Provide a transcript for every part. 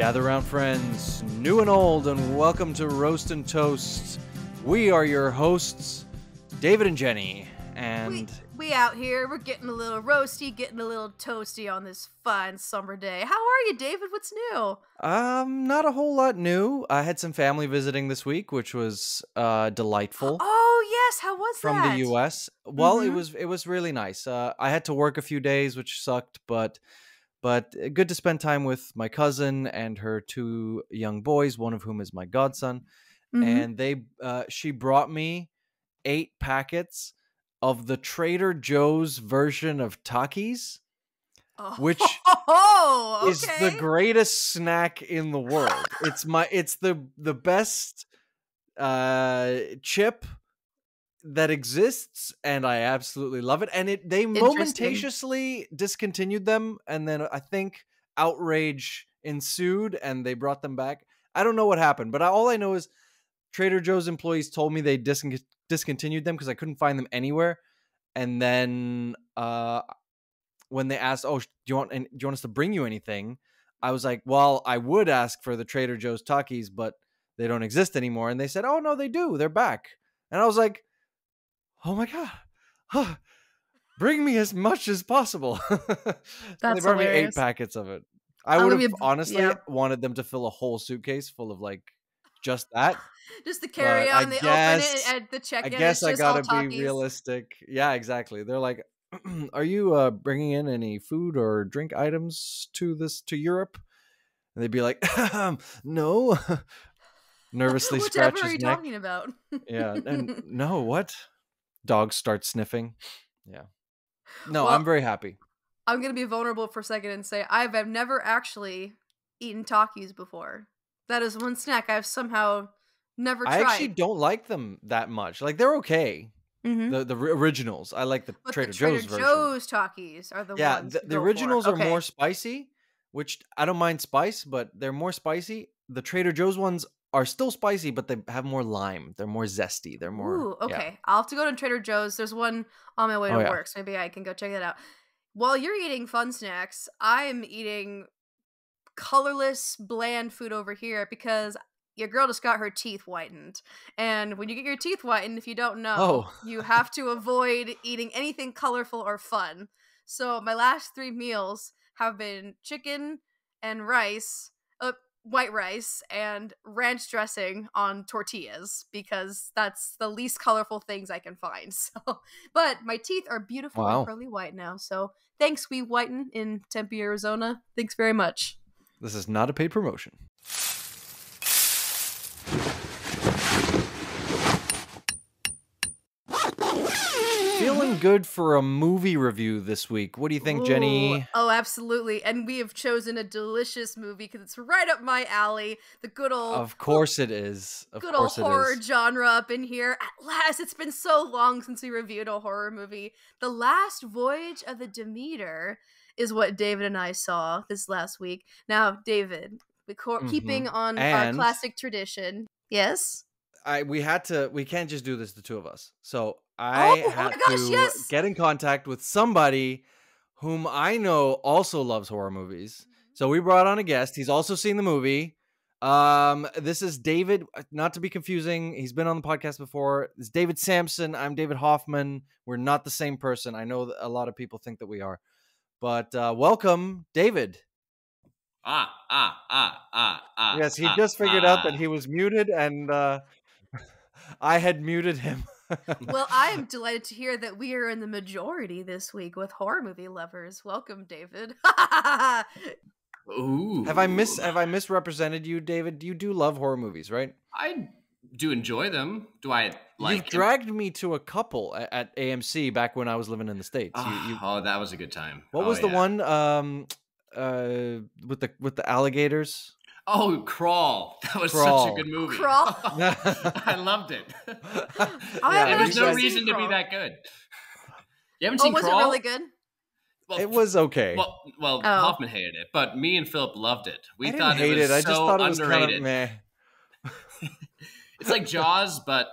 Gather round, friends, new and old, and welcome to Roast and Toast. We are your hosts, David and Jenny, and... We out here, we're getting a little roasty, getting a little toasty on this fine summer day. How are you, David? What's new? Not a whole lot new. I had some family visiting this week, which was delightful. Oh, yes, how was from that? the US. Well, it was really nice. I had to work a few days, which sucked, but good to spend time with my cousin and her two young boys, one of whom is my godson. And she brought me 8 packets of the Trader Joe's version of Takis, which is the greatest snack in the world. It's the best chip that exists, and I absolutely love it. And they momentarily discontinued them, and then I think outrage ensued and they brought them back. I don't know what happened, but all I know is Trader Joe's employees told me they discontinued them because I couldn't find them anywhere. And then when they asked, "Oh, do you want us to bring you anything?" I was like, "Well, I would ask for the Trader Joe's Takis, but they don't exist anymore." And they said, "Oh no, they do. They're back." And I was like, "Oh my god, bring me as much as possible." They brought me 8 packets of it. I would have honestly wanted them to fill a whole suitcase full of like just that. Just the carry on, they open it at the check-in. I guess I gotta be realistic. Yeah, exactly. They're like, "Are you bringing in any food or drink items to Europe?" And they'd be like, "No." Nervously scratch his neck. What are you talking about? Yeah, and no, what? Dogs start sniffing. Yeah. No, well, I'm very happy. I'm going to be vulnerable for a second and say I've never actually eaten Takis before. That is one snack I've somehow never tried. I actually don't like them that much. Like, they're okay. The originals. I like the Trader Joe's version. Trader Joe's Takis are the ones. The originals are more spicy, which I don't mind spice, but they're more spicy. The Trader Joe's ones are still spicy, but they have more lime. They're more zesty. They're more... Ooh, okay. Yeah. I'll have to go to Trader Joe's. There's one on my way to work, so maybe I can go check that out. While you're eating fun snacks, I'm eating colorless, bland food over here because your girl just got her teeth whitened. And when you get your teeth whitened, if you don't know, you have to avoid eating anything colorful or fun. So my last 3 meals have been chicken and rice, white rice, and ranch dressing on tortillas because that's the least colorful things I can find. So, but my teeth are beautiful and pearly white now. So thanks, We Whiten in Tempe, Arizona. Thanks very much. This is not a paid promotion. Feeling good for a movie review this week. What do you think, Jenny? Oh, absolutely. And we have chosen a delicious movie because it's right up my alley. The good old... Of course it is. Good old horror genre up in here. At last, it's been so long since we reviewed a horror movie. The Last Voyage of the Demeter is what David and I saw this last week. Now, David, keeping on our classic tradition. Yes? We can't just do this, the two of us. So I had to get in contact with somebody whom I know also loves horror movies. So we brought on a guest. He's also seen the movie. This is David, not to be confusing. He's been on the podcast before. It's David Sampson. I'm David Hoffman. We're not the same person. I know that a lot of people think that we are. But welcome, David. Yes, he just figured out that he was muted, and I had muted him. Well, I am delighted to hear that we are in the majority this week with horror movie lovers. Welcome, David. Ooh. Have I misrepresented you, David? You do love horror movies, right? I do enjoy them. Do I like You've dragged me to a couple at AMC back when I was living in the States. Oh, that was a good time. What was the one with the alligators? Oh, Crawl. That was such a good movie. Crawl? I loved it. There's no reason to be that good. You haven't seen Crawl? Was it really good? Well, it was okay. Well, Hoffman hated it, but me and Philip loved it. I didn't hate it. I just thought it was underrated. Kind of meh. It's like Jaws, but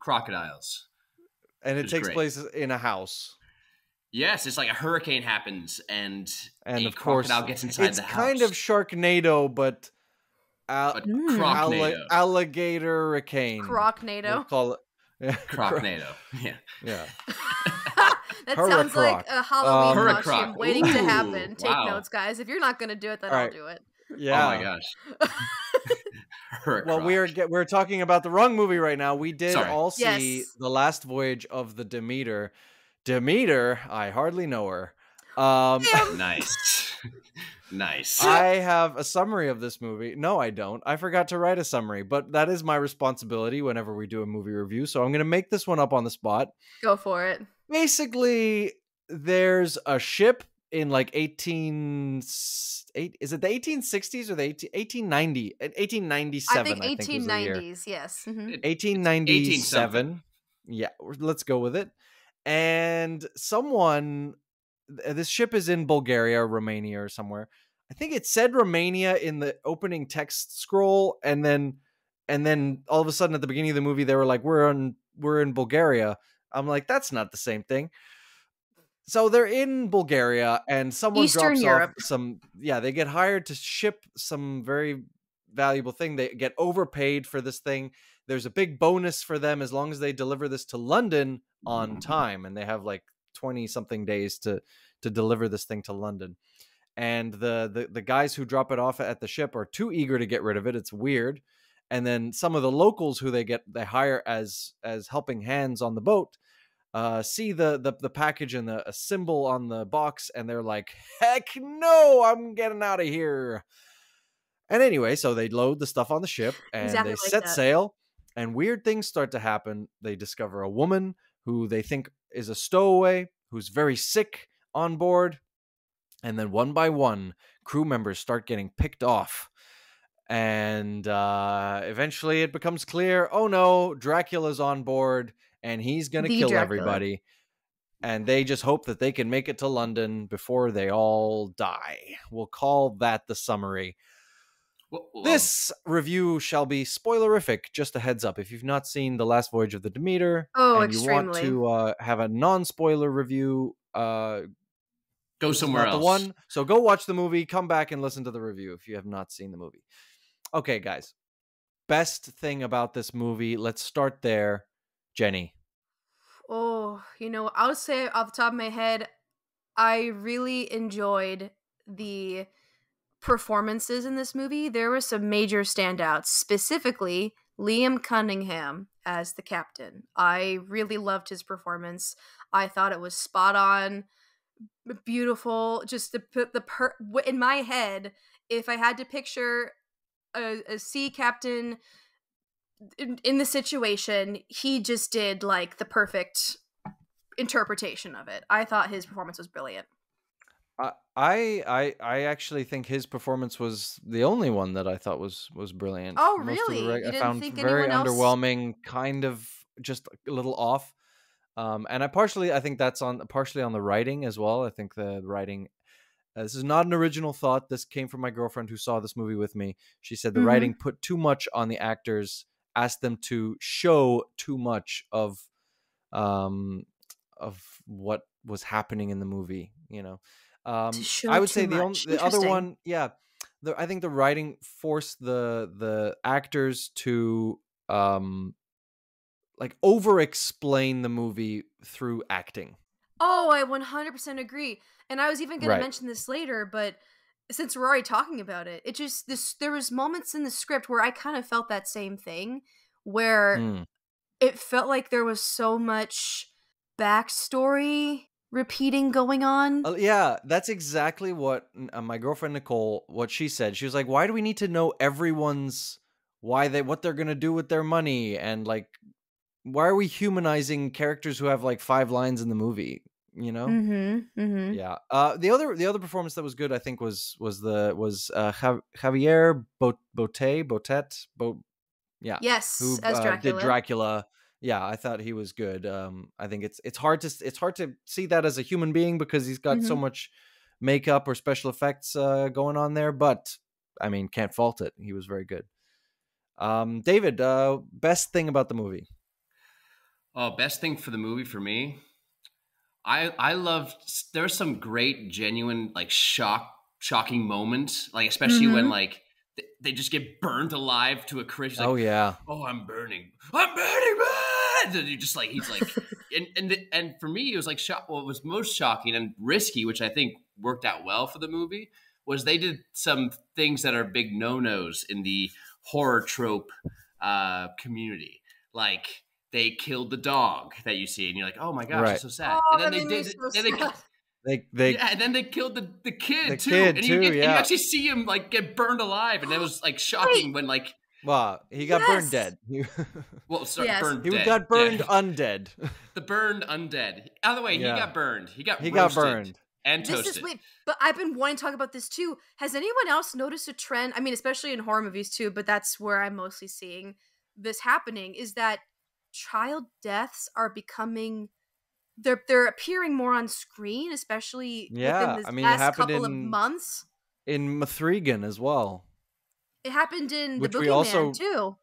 crocodiles. And it takes place in a house. Yes, it's like a hurricane happens and a of crocodile course, gets inside it's the house. kind of Sharknado, but Crocnado. Alligator hurricane. Crocnado. We'll call it. Yeah. Crocnado. Yeah. Yeah. That sounds like a Halloween costume waiting to happen. Take notes, guys. If you're not going to do it, then I'll do it. Yeah. Oh my gosh. Well, we're talking about the wrong movie right now. We did all see The Last Voyage of the Demeter. Demeter, I hardly know her. Nice. Nice. I have a summary of this movie. No, I don't. I forgot to write a summary, but that is my responsibility whenever we do a movie review. So I'm going to make this one up on the spot. Go for it. Basically, there's a ship in like is it the 1860s or the 1897? I think 1890s, yes. 1897. Yeah, let's go with it. And this ship is in Bulgaria, Romania, or somewhere. I think it said Romania in the opening text scroll, and then all of a sudden at the beginning of the movie they were like, we're in Bulgaria. I'm like, that's not the same thing. So they're in Bulgaria, and someone drops off they get hired to ship some very valuable thing. They get overpaid for this thing. There's a big bonus for them as long as they deliver this to London on time, and they have like 20 something days to deliver this thing to London. And the guys who drop it off at the ship are too eager to get rid of it. It's weird. And then some of the locals who they hire as helping hands on the boat see the package and a symbol on the box, and they're like, heck no, I'm getting out of here. And anyway, so they load the stuff on the ship and they set sail, and weird things start to happen. They discover a woman who they think is a stowaway who's very sick on board. And then one by one, crew members start getting picked off. And eventually it becomes clear, oh no, Dracula's on board and he's going to kill everybody. And they just hope that they can make it to London before they all die. We'll call that the summary. This review shall be spoilerific. Just a heads up. If you've not seen The Last Voyage of the Demeter and you want to have a non-spoiler review, go somewhere else. The one. So go watch the movie, come back and listen to the review if you have not seen the movie. Okay, guys. Best thing about this movie, let's start there. Jennie. Oh, I would say off the top of my head, I really enjoyed the performances in this movie. There were some major standouts, specifically Liam Cunningham as the captain. I really loved his performance. I thought it was spot on, beautiful. Just in my head, if I had to picture a sea captain in the situation, he just did like the perfect interpretation of it. I thought his performance was brilliant. I actually think his performance was the only one that I thought was brilliant. Oh, really? I found very underwhelming, kind of just a little off. And I think that's partially on the writing as well. I think the writing, this is not an original thought. This came from my girlfriend who saw this movie with me. She said the writing put too much on the actors, asked them to show too much of what was happening in the movie, I would say the other one, I think the writing forced the actors to like over explain the movie through acting. Oh, I 100% agree. And I was even going to mention this later, but since we're already talking about it, there was moments in the script where I kind of felt that same thing, where it felt like there was so much backstory repeating going on. Yeah, that's exactly what my girlfriend Nicole, what she said. She was like, why do we need to know everyone's what they're gonna do with their money, and like, why are we humanizing characters who have like 5 lines in the movie, Yeah. The other performance that was good, I think, was Javier Botet. Yes, who as Dracula. Did Dracula. Yeah, I thought he was good. I think it's hard to see that as a human being because he's got so much makeup or special effects going on there. But I mean, can't fault it. He was very good. David, best thing about the movie? Oh, best thing for the movie for me? I loved. There's some great, genuine, like shocking moments, like especially when like they just get burned alive to a crisp. Like, oh yeah. Oh, I'm burning, man! And you just like he's like, and for me it was like what was most shocking and risky, which I think worked out well for the movie, was they did some things that are big no-nos in the horror trope community, like. They killed the dog that you see, and you're like, "Oh my gosh, it's so sad." Oh, and then they killed the kid too. And you actually see him like get burned alive, and it was like shocking when like. Wow, he got burned dead. Well, sorry, burned he dead. got burned undead. The burned undead. Either way, he got burned. He got burned and toasted. But I've been wanting to talk about this too. Has anyone else noticed a trend? I mean, especially in horror movies too, but that's where I'm mostly seeing this happening. Is that child deaths are becoming they're appearing more on screen, especially within this past couple of months. In Mithrigan as well. It happened in The Boogeyman too.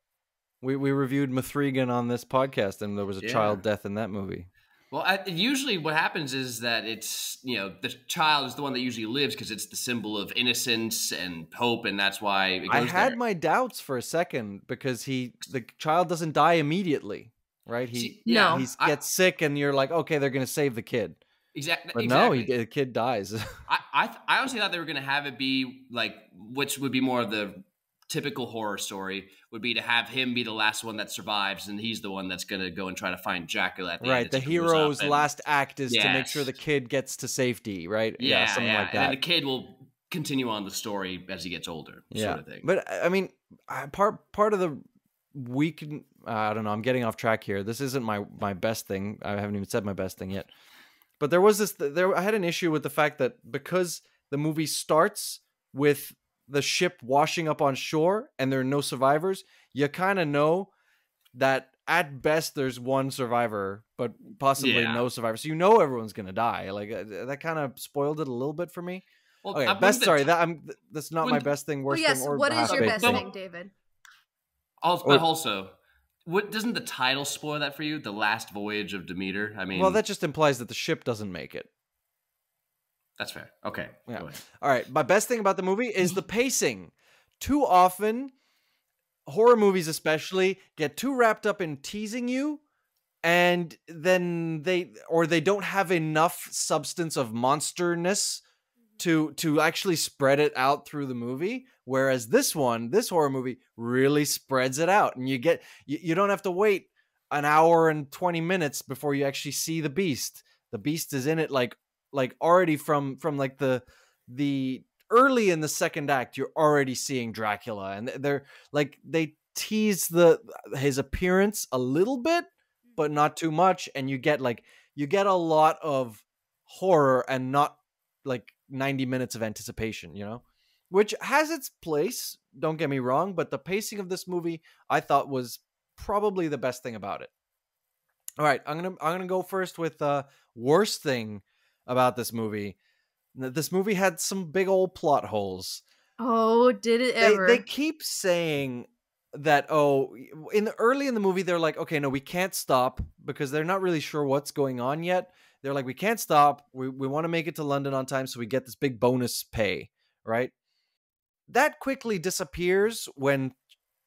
We reviewed Mithrigan on this podcast, and there was a child death in that movie. Well, usually what happens is that it's, the child is the one that usually lives because it's the symbol of innocence and hope, and that's why it goes I had my doubts for a second because the child doesn't die immediately. Right, he gets sick, and you're like, okay, they're gonna save the kid. Exactly, but no, the kid dies. I honestly thought they were gonna have it be like, which would be more of the typical horror story, would be to have him be the last one that survives, and he's the one that's gonna go and try to find Dracula at the end. The hero's last act is to make sure the kid gets to safety. Right? Something like that. And then the kid will continue on the story as he gets older, sort of thing. But I mean, part of the I don't know, I'm getting off track here. This isn't my best thing. I haven't even said my best thing yet. But there was I had an issue with the fact that because the movie starts with the ship washing up on shore and there are no survivors, you kind of know that at best there's one survivor, but possibly no survivors. So you know everyone's going to die. Like that kind of spoiled it a little bit for me. Well, okay, that's not my best thing, worst thing, or what is your best thing, David? Also, doesn't the title spoil that for you? The Last Voyage of Demeter? I mean, well, that just implies that the ship doesn't make it. That's fair. Okay. Yeah. Go ahead. All right. My best thing about the movie is the pacing. Too often, horror movies especially get too wrapped up in teasing you, and then they don't have enough substance of monsterness to actually spread it out through the movie. Whereas this horror movie really spreads it out, and you don't have to wait an hour and 20 minutes before you actually see the beast. The beast is in it like already from like the early in the second act, you're already seeing Dracula, and they tease his appearance a little bit, but not too much, and you get a lot of horror and not like 90 minutes of anticipation, which has its place, don't get me wrong, but the pacing of this movie I thought was probably the best thing about it. All right, I'm gonna go first with worst thing about this movie. This movie had some big old plot holes. Oh, did it ever? They keep saying that, early in the movie they're like, okay, no, we can't stop, because they're not really sure what's going on yet. They're like, we can't stop. We want to make it to London on time, so we get this big bonus pay, right? That quickly disappears when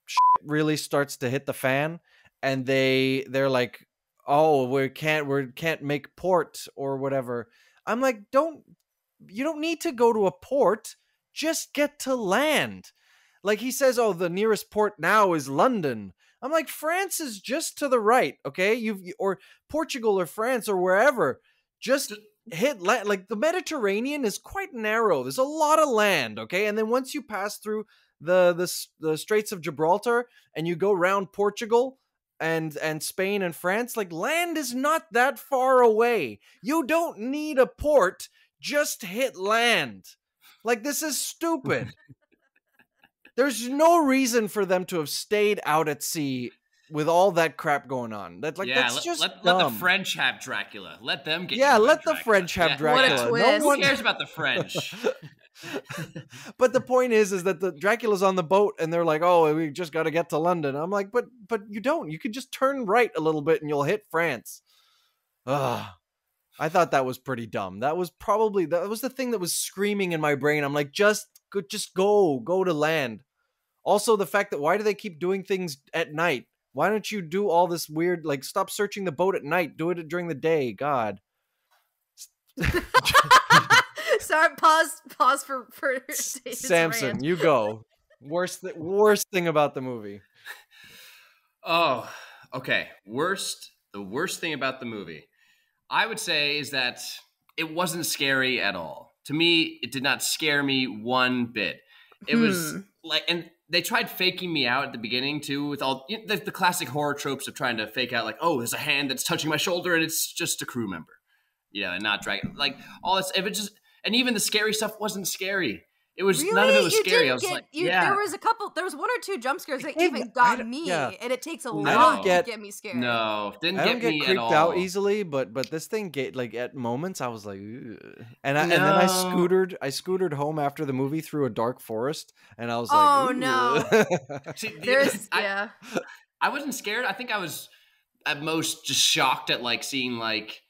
shit really starts to hit the fan, and they're like, oh, we can't make port or whatever. I'm like, you don't need to go to a port. Just get to land. Like he says, oh, the nearest port now is London. I'm like, France is just to the right, okay? Or Portugal or France or wherever. Just hit land. Like the Mediterranean is quite narrow. There's a lot of land, okay? And then once you pass through the Straits of Gibraltar and you go around Portugal and Spain and France, like land is not that far away. You don't need a port. Just hit land. Like, this is stupid. There's no reason for them to have stayed out at sea with all that crap going on. That's just let the French have Dracula. Let them get. Yeah, let the French have Dracula. What a twist. Who cares about the French? But the point is that the Dracula's on the boat, and they're like, "Oh, we just got to get to London." I'm like, "But you don't. You could just turn right a little bit, and you'll hit France." I thought that was pretty dumb. That was the thing that was screaming in my brain. I'm like, just go to land. Also, the fact that why do they keep doing things at night? Why don't you do all this weird, like, stop searching the boat at night. Do it during the day. God. Sorry, pause for Samson, rant. you go. Worst thing about the movie. Oh, okay. The worst thing about the movie, I would say, is that it wasn't scary at all. To me, it did not scare me one bit. It was like, and they tried faking me out at the begining too, with all the classic horror tropes of trying to fake out, like, oh, there's a hand that's touching my shoulder and it's just a crew member, and not dragging, like all this. If it just, and even the scary stuff wasn't scary. It was really? None of it was scary. I was yeah. There was one or two jump scares that even got me, and it takes a lot to get me scared. No, didn't I don't get me creeped at all. out easily, but this thing get like at moments I was like, ugh. And then I scootered home after the movie through a dark forest, and I was like, oh no. See, yeah. I wasn't scared. I think I was at most just shocked at like seeing like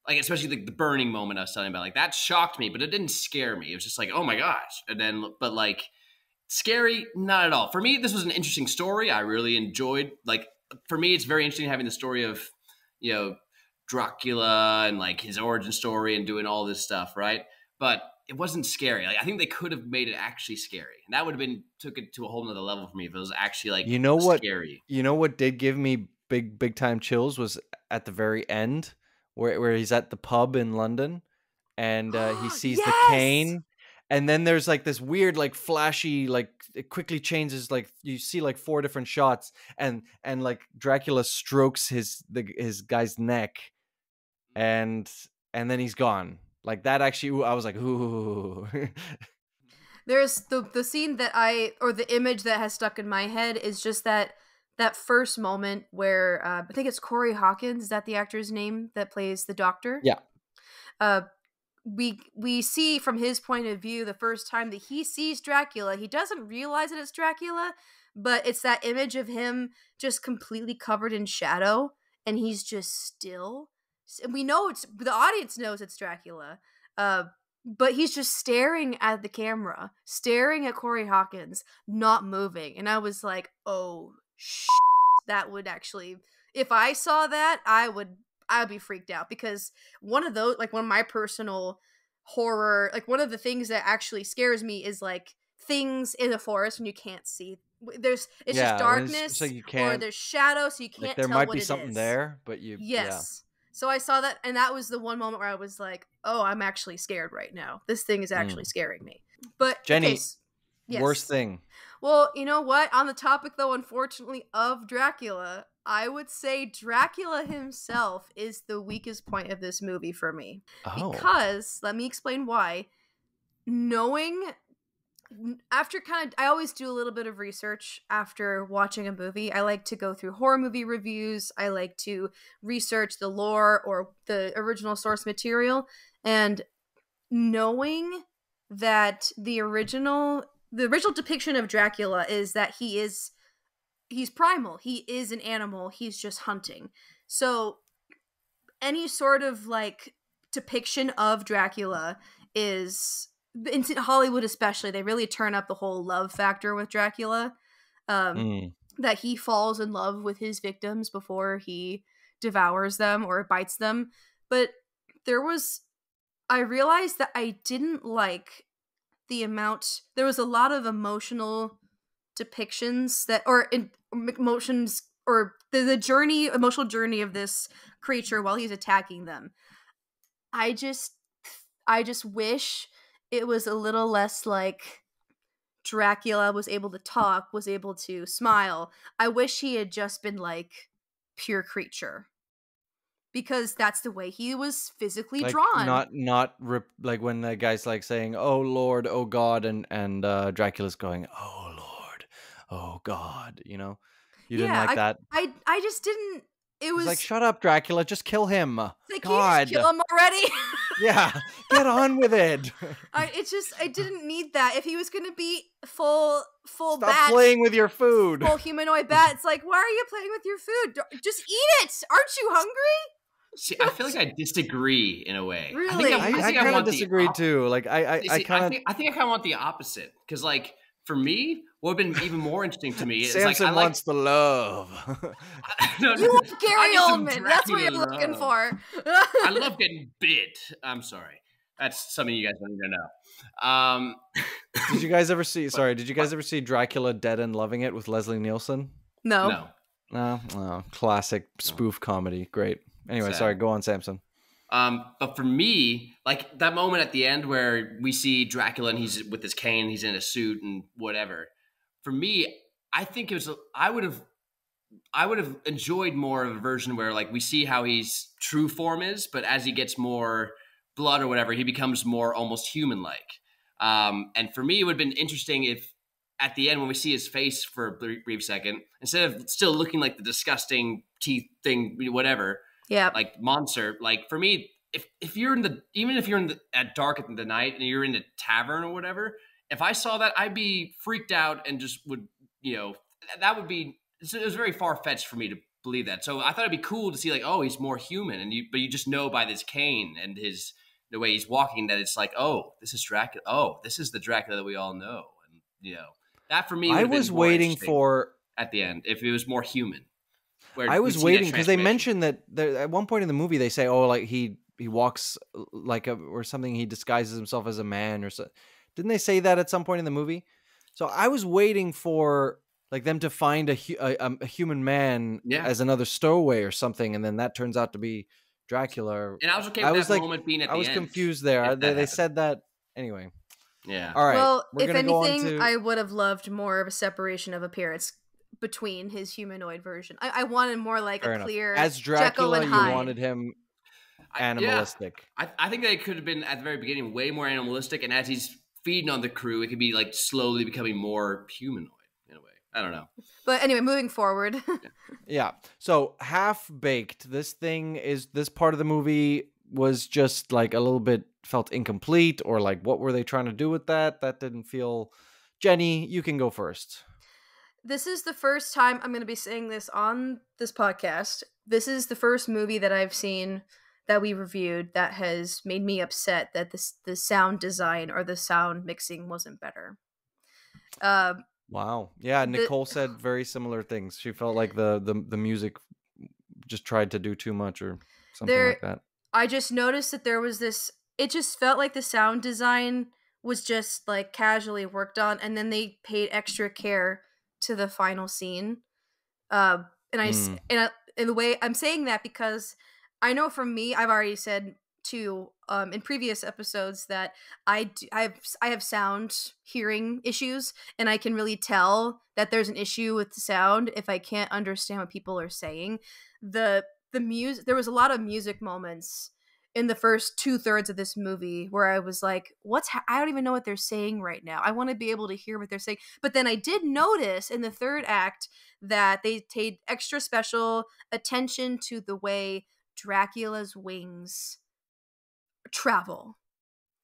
especially the burning moment I was telling you about. Like that shocked me, but it didn't scare me. It was just like, oh my gosh. And then, but like scary, not at all. For me, this was an interesting story. I really enjoyed, like, for me, it's very interesting having the story of, Dracula and like his origin story and doing all this stuff, right? But it wasn't scary. Like I think they could have made it actually scary. And that would have took it to a whole nother level for me if it was actually like scary. You know what did give me big time chills was at the very end. Where he's at the pub in London, and he sees the cane, and then there's like this weird, like flashy, like it quickly changes, like you see like 4 different shots, and like Dracula strokes his guy's neck, and then he's gone. Like that actually, I was like, ooh. There's the scene or the image that has stuck in my head is just that first moment where I think it's Corey Hawkins, is that the actor's name that plays the doctor? Yeah. We see from his point of view the first time that he sees Dracula. He doesn't realize that it's Dracula, but it's that image of him just completely covered in shadow, and he's just still. And we know the audience knows it's Dracula, but he's just staring at the camera, staring at Corey Hawkins, not moving. And I was like, oh, that would actually, if I saw that, I would be freaked out, because one of my personal horror, like one of the things that actually scares me is like things in the forest when you can't see. It's just darkness, so you can't, or there's shadow, so you can't like, there tell might what be it something is. there, but you So I saw that, and that was the one moment where I was like, oh, I'm actually scared right now. This thing is actually scaring me. But Jenny, worst thing. Well, you know what? On the topic, though, unfortunately, of Dracula, I would say Dracula himself is the weakest point of this movie for me. Oh. Because, let me explain why. I always do a little bit of research after watching a movie. I like to go through horror movie reviews. I like to research the lore or the original source material. And knowing that the original depiction of Dracula is that he's primal. He is an animal. He's just hunting. So any sort of like depiction of Dracula is, in Hollywood especially, they really turn up the whole love factor with Dracula. That he falls in love with his victims before he devours them or bites them. But I realized that I didn't like there was a lot of emotional depictions emotions, or the emotional journey of this creature while he's attacking them. I just wish it was a little less like Dracula was able to talk, was able to smile. I wish he had just been like pure creature. Because that's the way he was physically like, drawn. Like when the guy's like saying, "Oh Lord, oh God," and Dracula's going, "Oh Lord, oh God." You didn't like that. I just didn't. It was like, shut up, Dracula, just kill him. Like, God, can you just kill him already? Yeah, get on with it. I didn't need that. If he was gonna be full Stop bat, playing with your food. Full humanoid bat. It's like, why are you playing with your food? Just eat it. Aren't you hungry? See, I feel like I disagree in a way. Really? I kind of disagree too. Like I kind of want the opposite because, like, for me, what would have been even more interesting to me is Samson wants the love. No, you want Gary Oldman. That's what you're looking for. I love getting bit. I'm sorry. That's something you guys don't even know. Did you guys ever see? Sorry, did you guys ever see Dracula Dead and Loving It with Leslie Nielsen? No. Oh, classic spoof comedy. Great. Anyway, sorry. Go on, Samson. But for me, like that moment at the end where we see Dracula and he's with his cane, he's in a suit and whatever. For me, I think it was. I would have enjoyed more of a version where like we see how his true form is, but as he gets more blood or whatever, he becomes more almost human-like. And for me, it would have been interesting if at the end when we see his face for a brief second, instead of still looking like the disgusting teeth thing, whatever. Yeah, like monster. Like for me, if you're at dark at the night and you're in the tavern or whatever, if I saw that, I'd be freaked out and just would, that would be. It was very far fetched for me to believe that. So I thought it'd be cool to see like, oh, he's more human, but you just know by this cane and the way he's walking that it's like, oh, this is Dracula. Oh, this is the Dracula that we all know, and that for me. I was waiting for at the end if it was more human. I was waiting because they mentioned that at one point in the movie they say, "Oh, like he walks like or something. He disguises himself as a man or so." Didn't they say that at some point in the movie? So I was waiting for like them to find a human man as another stowaway or something, and then that turns out to be Dracula. And I was okay with that moment being at the end. I was confused there. They said that anyway. Yeah. All right. Well, if anything, I would have loved more of a separation of appearance between his humanoid version. I wanted more like a clear as Dracula. You wanted him animalistic. I think they could have been at the very beginning way more animalistic, and as he's feeding on the crew, it could be like slowly becoming more humanoid in a way. I don't know. But anyway, moving forward. Yeah. So Half-Baked. This part of the movie was just like a little bit felt incomplete, or like what were they trying to do with that? That didn't feel. Jennie, you can go first. This is the first time I'm going to be saying this on this podcast. This is the first movie that I've seen that we reviewed that has made me upset that the sound design or the sound mixing wasn't better. Wow. Yeah, Nicole said very similar things. She felt like the music just tried to do too much or something like that. I just noticed that there was this. It just felt like the sound design was just like casually worked on, and then they paid extra care to the final scene. And the way I'm saying that because I know for me, I've already said too in previous episodes that I have sound hearing issues, and I can really tell that there's an issue with the sound if I can't understand what people are saying. The music, there was a lot of music moments in the first 2/3 of this movie where I was like, I don't even know what they're saying right now. I want to be able to hear what they're saying. But then I did notice in the third act that they paid extra special attention to the way Dracula's wings travel.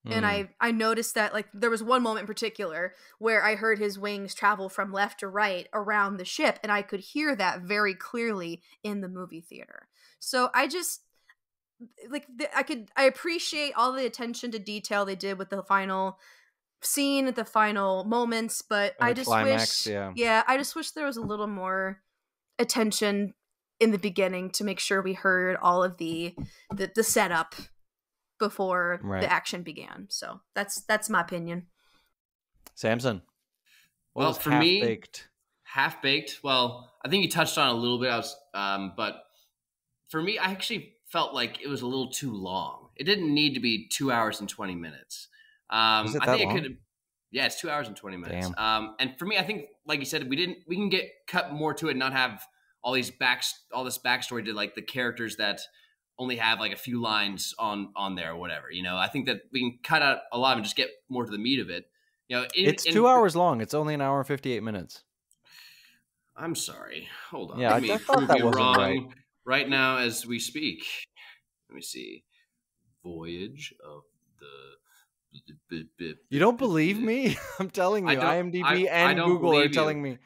And I noticed that like there was one moment in particular where I heard his wings travel from left to right around the ship, and I could hear that very clearly in the movie theater. So I just I appreciate all the attention to detail they did with the final scene, the final moments, but I just wish I just wish there was a little more attention in the beginning to make sure we heard all of the setup before the action began. So that's my opinion. Samson. Well, for me, Half-Baked. Well, I think you touched on it a little bit. But for me, I actually felt like it was a little too long. It didn't need to be 2 hours and 20 minutes. I think it could. Yeah, it's 2 hours and 20 minutes. Damn. And for me, I think, like you said, we can get cut more to it and not have all this backstory to like the characters that only have like a few lines on there or whatever. I think that we can cut out a lot and just get more to the meat of it. It's 2 hours long. It's only an hour and 58 minutes. I'm sorry. Hold on. Yeah, I thought that wasn't right now as we speak. Let me see. Voyage of the... You don't believe me? I'm telling you. IMDb and Google are telling me.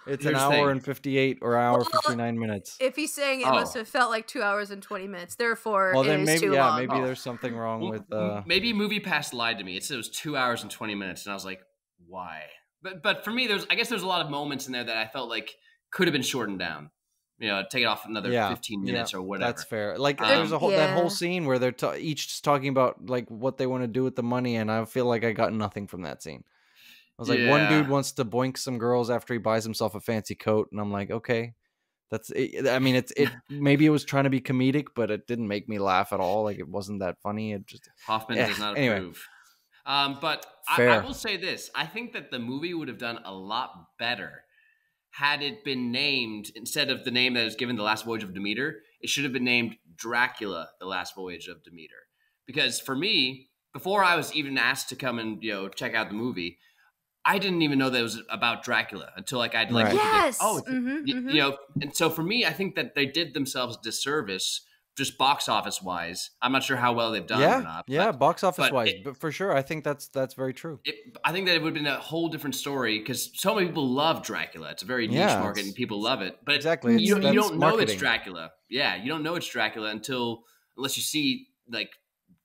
It's an Here's the hour thing. and 58 or hour 59 minutes. If he's saying it must have felt like 2 hours and 20 minutes, therefore well, it then is maybe too long. maybe there's something wrong with. Maybe MoviePass lied to me. It said it was 2 hours and 20 minutes, and I was like, why? But for me, I guess there's a lot of moments in there that I felt like could have been shortened down. Take it off another 15 minutes or whatever. That's fair. Like there's that whole scene where they're each just talking about like what they want to do with the money, and I feel like I got nothing from that scene. I was like, one dude wants to boink some girls after he buys himself a fancy coat, and I'm like, okay, that's it. I mean, it maybe it was trying to be comedic, but it didn't make me laugh at all. Like it wasn't that funny. It just Hoffman does not approve. But I will say this: I think that the movie would have done a lot better had it been named, instead of the name that is given, The Last Voyage of Demeter. It should have been named Dracula: The Last Voyage of Demeter. Because for me, before I was even asked to come and check out the movie, I didn't even know that it was about Dracula until like I'd like and so for me, I think that they did themselves a disservice just box office wise. I'm not sure how well they've done or not. Yeah, box office wise, but for sure, I think that's very true. I think that it would have been a whole different story because so many people love Dracula. It's a very niche market and people love it. But exactly, you don't know it's Dracula. Yeah, you don't know it's Dracula unless you see like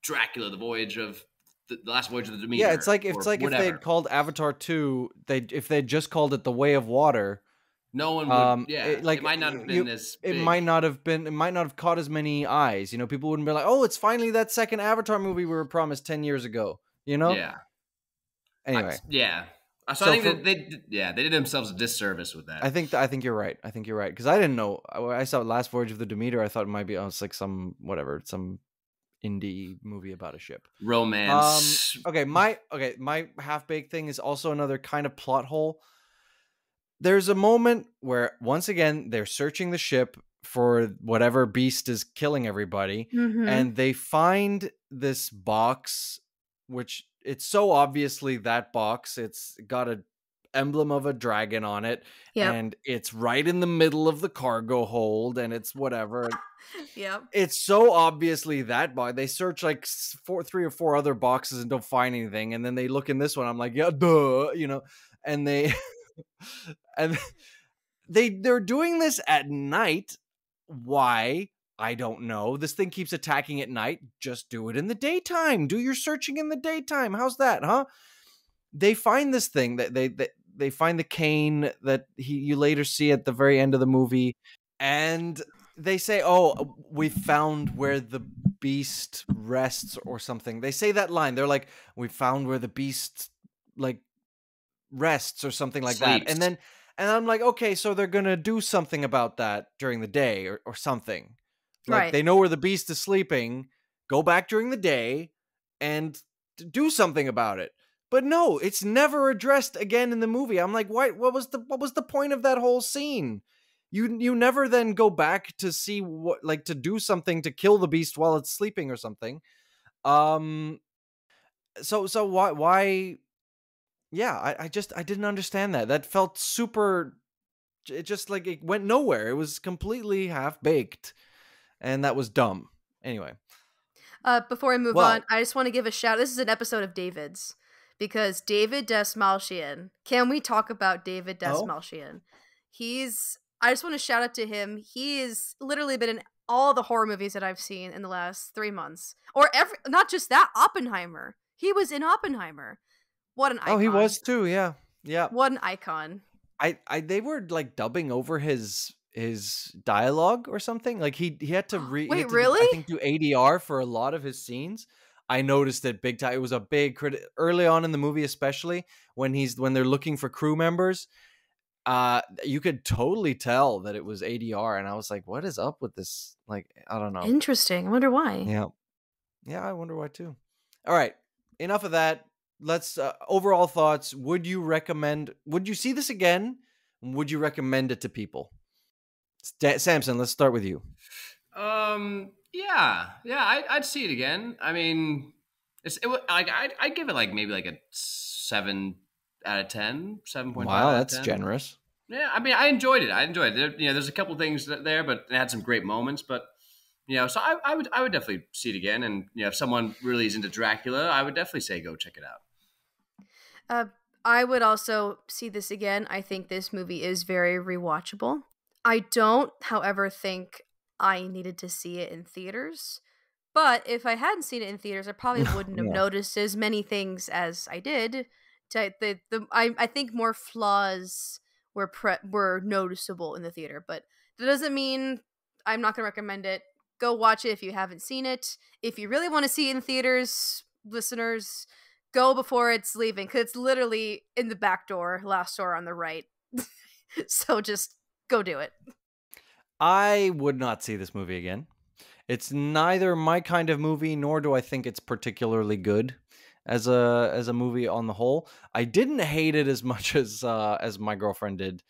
Dracula: The Voyage of the Last Voyage of the Demeter. Yeah, it's like if they had called Avatar 2, if they just called it The Way of Water, no one would. It might not have been as big. It might not have caught as many eyes. People wouldn't be like, "Oh, it's finally that second Avatar movie we were promised 10 years ago." Yeah. Anyway. So I think they did themselves a disservice with that. I think you're right. Because I didn't know. I saw Last Voyage of the Demeter. I thought it might be it's like some indie movie about a ship. Romance. My half-baked thing is also another kind of plot hole. There's a moment where once again they're searching the ship for whatever beast is killing everybody, and they find this box, which it's so obviously that box. It's got an emblem of a dragon on it, and it's right in the middle of the cargo hold, and it's whatever. It's so obviously that box. They search like 3 or 4 other boxes and don't find anything, and then they look in this one. I'm like, yeah, duh, and they and they're doing this at night. Why? I don't know. This thing keeps attacking at night. Just do it in the daytime. Do your searching in the daytime. How's that, huh? They find this thing that they find the cane that you later see at the very end of the movie, and they say, "Oh, we found where the beast rests," or something. They say that line. They're like, "We found where the beast like rests," or something like that. And I'm like, okay, so they're gonna do something about that during the day or something. Like they know where the beast is sleeping. Go back during the day and do something about it. But no, it's never addressed again in the movie. I'm like, what was the point of that whole scene? You never then go back to see what, like, to do something to kill the beast while it's sleeping or something. So why? Yeah, I didn't understand that. That felt super. It just like it went nowhere. It was completely half baked, and that was dumb. Anyway, before I move on, I just want to give a shout. This is an episode of David's. Because David Desmalchian, can we talk about David Desmalchian? I just want to shout out to him. He has literally been in all the horror movies that I've seen in the last 3 months. Not just that, Oppenheimer. He was in Oppenheimer. What an icon. Oh, he was too, yeah. Yeah. What an icon. They were like dubbing over his dialogue or something. Like he had to Wait, really? I think do ADR for a lot of his scenes. I noticed it big time. It was a big early on in the movie, especially when they're looking for crew members. You could totally tell that it was ADR, and I was like, "What is up with this?" Like, I don't know. Interesting. I wonder why. Yeah, I wonder why too. All right, enough of that. Let's overall thoughts. Would you see this again? Would you recommend it to people? Samson, let's start with you. Yeah, I'd see it again. I mean, I'd give it like maybe like a 7 out of 10, 7.5. Wow, that's generous. Yeah, I mean, I enjoyed it. There's a couple things there, but it had some great moments. But so I would definitely see it again. And if someone really is into Dracula, I would definitely say go check it out. I would also see this again. I think this movie is very rewatchable. I don't, however, think I needed to see it in theaters. But if I hadn't seen it in theaters, I probably wouldn't have noticed as many things as I did. I think more flaws were noticeable in the theater, but that doesn't mean I'm not going to recommend it. Go watch it if you haven't seen it. If you really want to see it in theaters, listeners, go before it's leaving, because it's literally in the back door, last door on the right. So just go do it. I would not see this movie again. It's neither my kind of movie, nor do I think it's particularly good as a movie on the whole. I didn't hate it as much as my girlfriend did.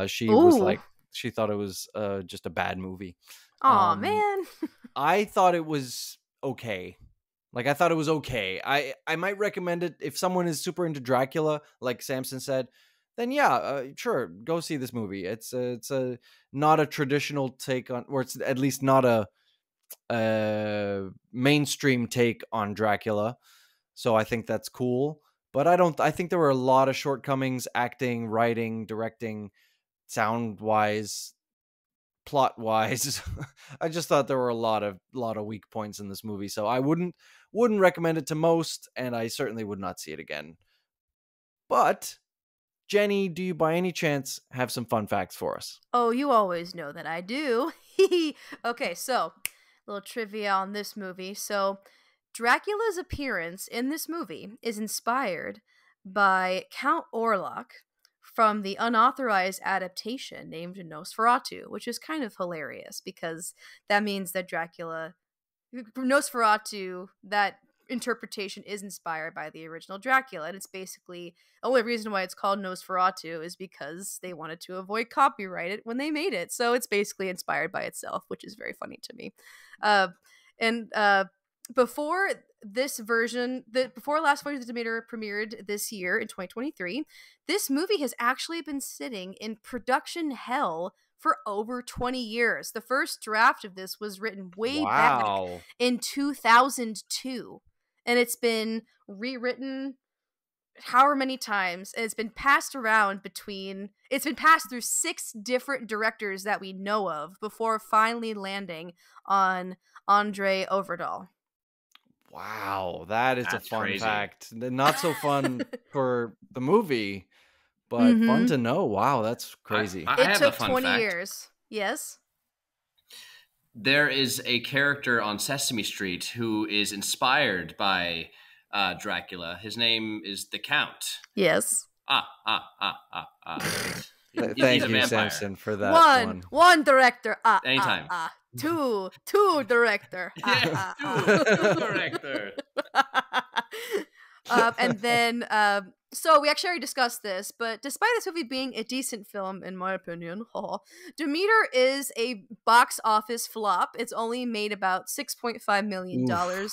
She was like, she thought it was just a bad movie. Aw, man. I thought it was okay. Like, I thought it was okay. I might recommend it if someone is super into Dracula, like Samson said. Then yeah, sure, go see this movie. It's a not a traditional take on, or it's at least not a mainstream take on Dracula. So I think that's cool. But I think there were a lot of shortcomings, acting, writing, directing, sound wise, plot wise. I just thought there were a lot of weak points in this movie. So I wouldn't recommend it to most, and I certainly would not see it again. But Jenny, do you by any chance have some fun facts for us? Oh, you always know that I do. Okay, so little trivia on this movie. So Dracula's appearance in this movie is inspired by Count Orlok from the unauthorized adaptation named Nosferatu, which is kind of hilarious because that means that Nosferatu, that interpretation is inspired by the original Dracula, and it's basically the only reason why it's called Nosferatu is because they wanted to avoid copyright when they made it. So it's basically inspired by itself, which is very funny to me. Before this version, before Last Voyage of the Demeter premiered this year in 2023, this movie has actually been sitting in production hell for over 20 years. The first draft of this was written way back in 2002. And it's been rewritten however many times, and it's been passed through 6 different directors that we know of before finally landing on Andre Overdahl. Wow, that's a fun crazy fact. Not so fun for the movie, but fun to know. Wow, that's crazy. It took 20 years. Yes? There is a character on Sesame Street who is inspired by Dracula. His name is the Count. Yes. Thank you, Samson, for that one director. Anytime. Two director. Yes, two director. And then, so we actually already discussed this, but despite this movie being a decent film, in my opinion, Demeter is a box office flop. It's only made about $6.5 million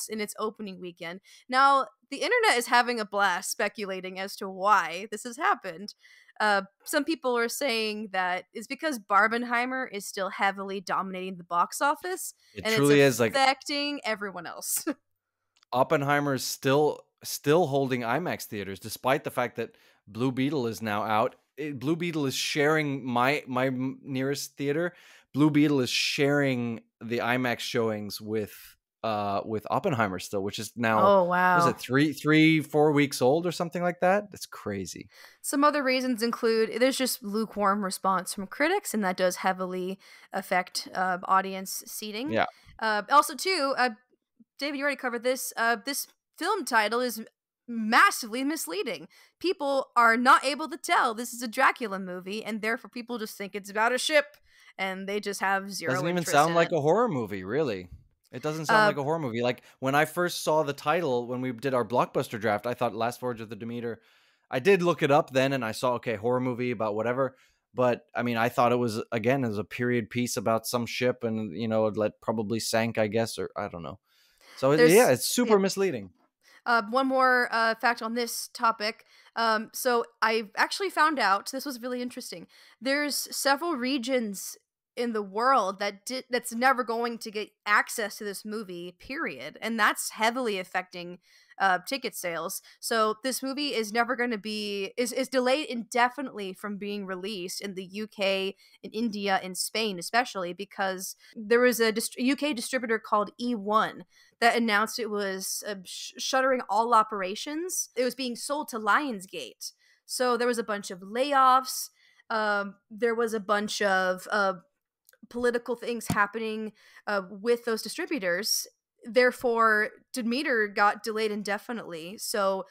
in its opening weekend. Now, the internet is having a blast speculating as to why this has happened. Some people are saying that it's because Barbenheimer is still heavily dominating the box office. It truly is affecting everyone else. Oppenheimer is still holding IMAX theaters, despite the fact that Blue Beetle is now out. Blue Beetle is sharing my nearest theater. Blue Beetle is sharing the IMAX showings with Oppenheimer still, which is now was it 3-4 weeks old or something like that? That's crazy. Some other reasons include there's just lukewarm response from critics, and that does heavily affect audience seating. Yeah. Also, too, David, you already covered this. This film title is massively misleading. People are not able to tell this is a Dracula movie, and therefore people just think it's about a ship, and they just have zero interest in it. Doesn't even sound like a horror movie, really. It doesn't sound like a horror movie. Like, when I first saw the title, when we did our blockbuster draft, I thought Last Voyage of the Demeter. I did look it up then, and I saw, okay, horror movie about whatever. But, I mean, I thought it was a period piece about some ship, and, it probably sank, I guess, or I don't know. So, it's super misleading. One more fact on this topic. So I actually found out, this was really interesting, there's several regions in the world that's never going to get access to this movie, period. And that's heavily affecting ticket sales. So this movie is never going to be is delayed indefinitely from being released in the UK, in India, in Spain, especially because there was a UK distributor called E1 that announced it was shuttering all operations. It was being sold to Lionsgate. So there was a bunch of layoffs. There was a bunch of political things happening with those distributors. Therefore, Demeter got delayed indefinitely. So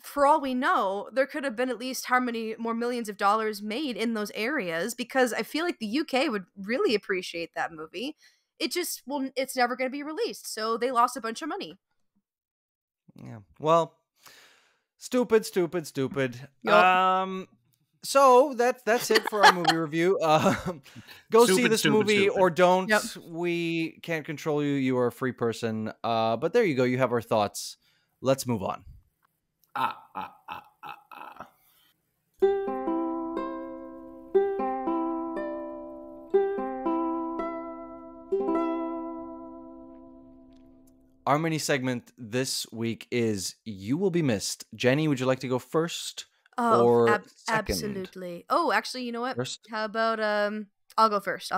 for all we know, there could have been at least how many more millions of dollars made in those areas, because I feel like the UK would really appreciate that movie. It just it's never going to be released. So they lost a bunch of money. Yeah. Well, stupid. Yep. So that's it for our movie review. Go see this movie or don't. Yep. We can't control you. You are a free person. But there you go. You have our thoughts. Let's move on. Our mini segment this week is You Will Be Missed. Jenny, would you like to go first? Or second? Absolutely. Oh, actually, you know what? First? How about I'll go first.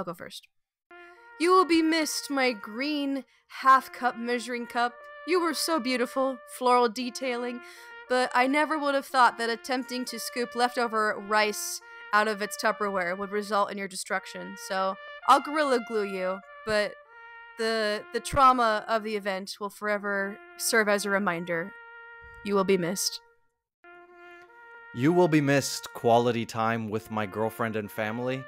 You will be missed, my green half-cup measuring cup. You were so beautiful, floral detailing, but I never would have thought that attempting to scoop leftover rice out of its Tupperware would result in your destruction. So I'll Gorilla Glue you, but the trauma of the event will forever serve as a reminder. You will be missed. You will be missed, quality time with my girlfriend and family.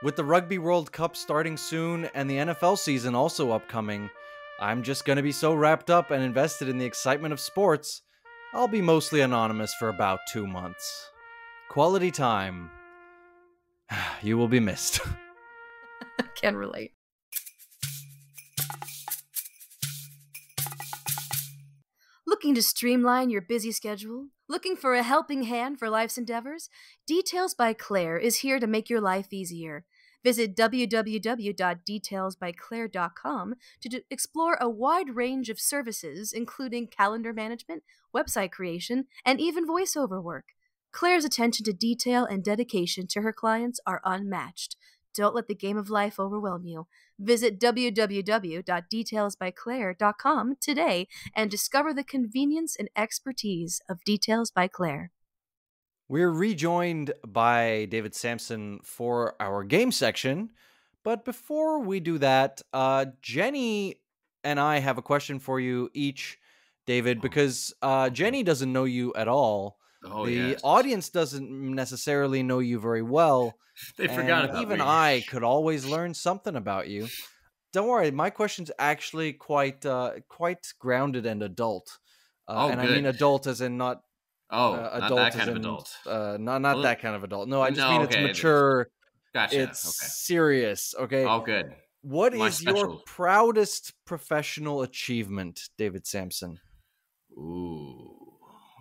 With the Rugby World Cup starting soon and the NFL season also upcoming, I'm just going to be so wrapped up and invested in the excitement of sports, I'll be mostly anonymous for about 2 months. Quality time. You will be missed. Can relate. Looking to streamline your busy schedule? Looking for a helping hand for life's endeavors? Details by Claire is here to make your life easier. Visit www.detailsbyclaire.com to explore a wide range of services, including calendar management, website creation, and even voiceover work. Claire's attention to detail and dedication to her clients are unmatched. Don't let the game of life overwhelm you. Visit www.detailsbyclaire.com today and discover the convenience and expertise of Details by Claire. We're rejoined by David Sampson for our game section, but before we do that, Jenny and I have a question for you each, David, because Jenny doesn't know you at all. The audience doesn't necessarily know you very well. They forgot about even me. I could always learn something about you. Don't worry, my question's actually quite grounded and adult. And good. I mean adult as in not not adult that kind as of in, adult. not that kind of adult. No, I just mean it's mature. Gotcha. It's serious. Okay. Oh, good. What is your proudest professional achievement, David Sampson? Ooh,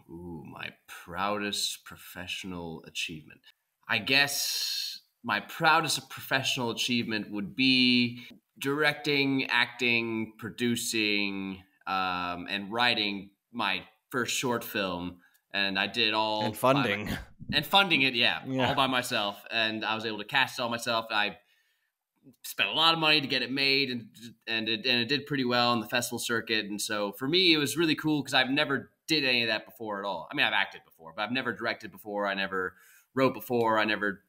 my proudest professional achievement. I guess my proudest professional achievement would be directing, acting, producing, and writing my first short film. And I did all... And funding. And funding it, all by myself. And I was able to cast it all myself. I spent a lot of money to get it made, and it did pretty well on the festival circuit. And so for me, it was really cool because I've never did any of that before at all. I mean, I've acted before, but I've never directed before. I never wrote before. I never,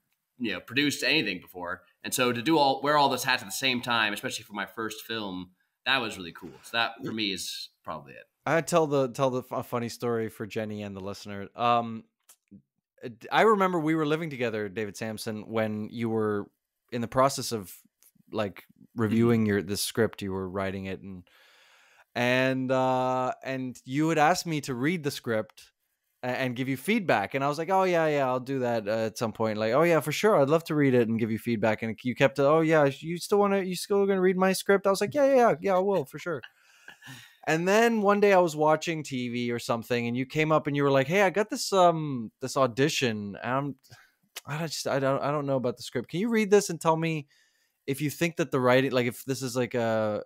produced anything before. And so to wear all those hats at the same time, especially for my first film, that was really cool. So that for me is probably it. I tell a funny story for Jenny and the listener. I remember we were living together, David Sampson, when you were in the process of like reviewing the script. You were writing it, and you had asked me to read the script and give you feedback, and I was like, oh yeah, I'll do that at some point. Like, oh yeah, for sure, I'd love to read it and give you feedback. And you kept, oh yeah, you still gonna read my script? I was like, yeah, I will for sure. And then one day I was watching TV or something, and you came up and you were like, "Hey, I got this audition. And I don't know about the script. Can you read this and tell me if you think that the writing, like if this is like a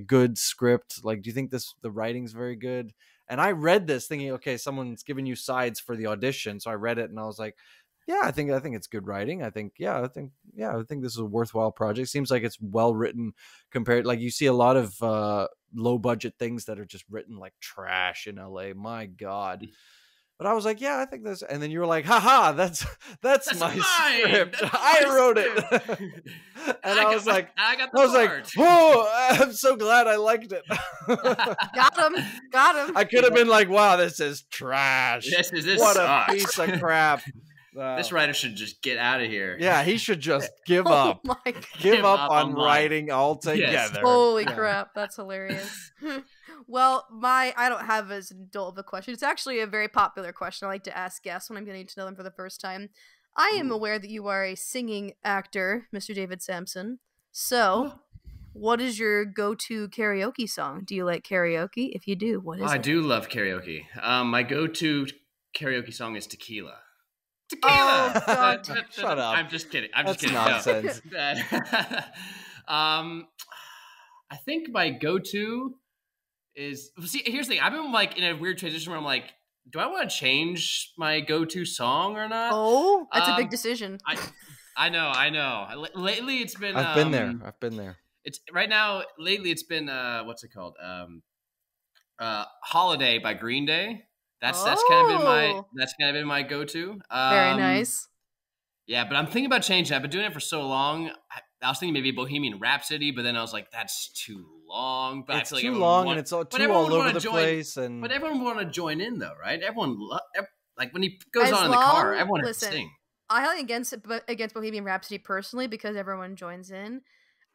good script? Like, do you think the writing's very good?" And I read this thinking, okay, someone's giving you sides for the audition. So I read it and I was like, yeah, I think it's good writing. I think this is a worthwhile project. Seems like it's well written compared. Like you see a lot of low budget things that are just written like trash in LA. My God. But I was like, yeah, I think this. And then you were like, haha, that's my script. I wrote it. And I was like, whoa, I'm so glad I liked it. Got him. I could have been like, wow, this is trash. What sucks. A piece of crap. This writer should just get out of here. Yeah, he should just give up. My God. Give up on writing altogether. Yes. Holy crap, that's hilarious. Well, I don't have as adult of a question. It's actually a very popular question I like to ask guests when I'm getting to know them for the first time. I am aware that you are a singing actor, Mr. David Sampson. So, what is your go-to karaoke song? Do you like karaoke? If you do, what is it? I do love karaoke. My go-to karaoke song is Tequila. Tequila! Oh, God. Shut up. I'm just kidding. That's nonsense. I think my go-to is... See, here's the thing. I've been like in a weird transition where I'm like, do I want to change my go-to song or not? Oh, that's a big decision. I know. Lately, it's been... I've been there. It's right now. Lately, it's been what's it called? "Holiday" by Green Day. That's kind of been my go-to. Very nice. Yeah, but I'm thinking about changing. I've been doing it for so long. I was thinking maybe Bohemian Rhapsody, but then I was like, that's too long. But it's I feel too like long and it's all over the place. But everyone would want to join in, though, right? Everyone like when he goes on in the car, everyone has to sing. I highly against Bohemian Rhapsody personally because everyone joins in.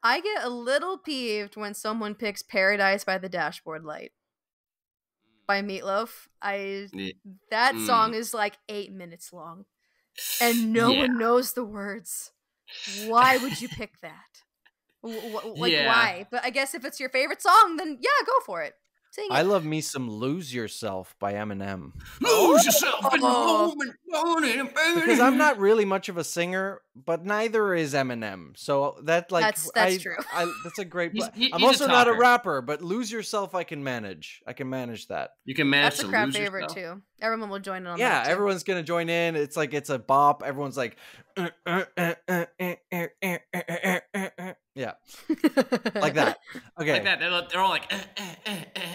I get a little peeved when someone picks Paradise by the Dashboard Light by Meatloaf. That song is like 8 minutes long and no one knows the words. Why would you pick that? Why? But I guess if it's your favorite song, then yeah, go for it. Sing it. I love me some Lose Yourself by Eminem. Lose yourself in the moment. Because I'm not really much of a singer, but neither is Eminem. So that's true. That's a great... I'm also not a rapper, but Lose Yourself I can manage. I can manage that. You can manage that's a crowd favorite too. Everyone will join in on that. Yeah, everyone's going to join in. It's like it's a bop. Everyone's like... Yeah. Like that. Okay. Like that. They're all like...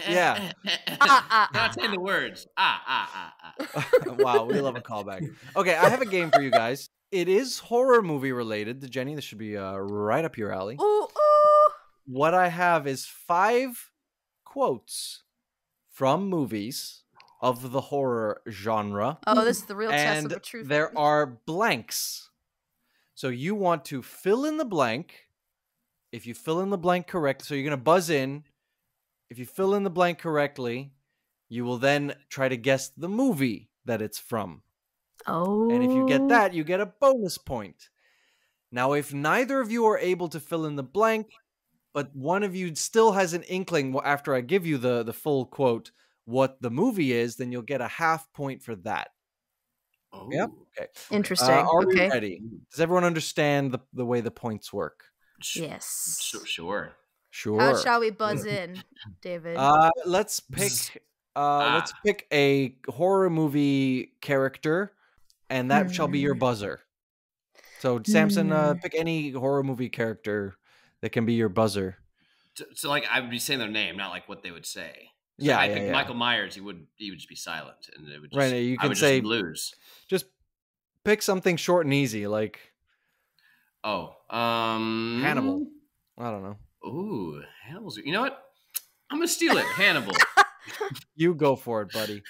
Yeah. Not saying the words. Wow, we love a callback. Okay, I have a game for you guys. It is horror movie related. Jenny, this should be right up your alley. Ooh. What I have is 5 quotes from movies of the horror genre. Oh, this is the real test of the truth. And there are blanks. So you want to fill in the blank. If you fill in the blank correct, so you're going to buzz in. If you fill in the blank correctly, you will then try to guess the movie that it's from. Oh. And if you get that, you get a bonus point. Now, if neither of you are able to fill in the blank, but one of you still has an inkling after I give you the full quote what the movie is, then you'll get a half point for that. Oh. Yep. Okay. Interesting. Are we ready? Does everyone understand the way the points work? Yes. Sure. How shall we buzz in, David? Let's pick a horror movie character, and that shall be your buzzer. So, Samson, pick any horror movie character that can be your buzzer. So like, I would be saying their name, not like what they would say. So yeah, if I picked Michael Myers, he would just be silent, and it would just, right. You can say just lose. Just pick something short and easy, like Hannibal. I don't know. Ooh, Hannibal's. You know what? I'm gonna steal it. Hannibal. You go for it, buddy.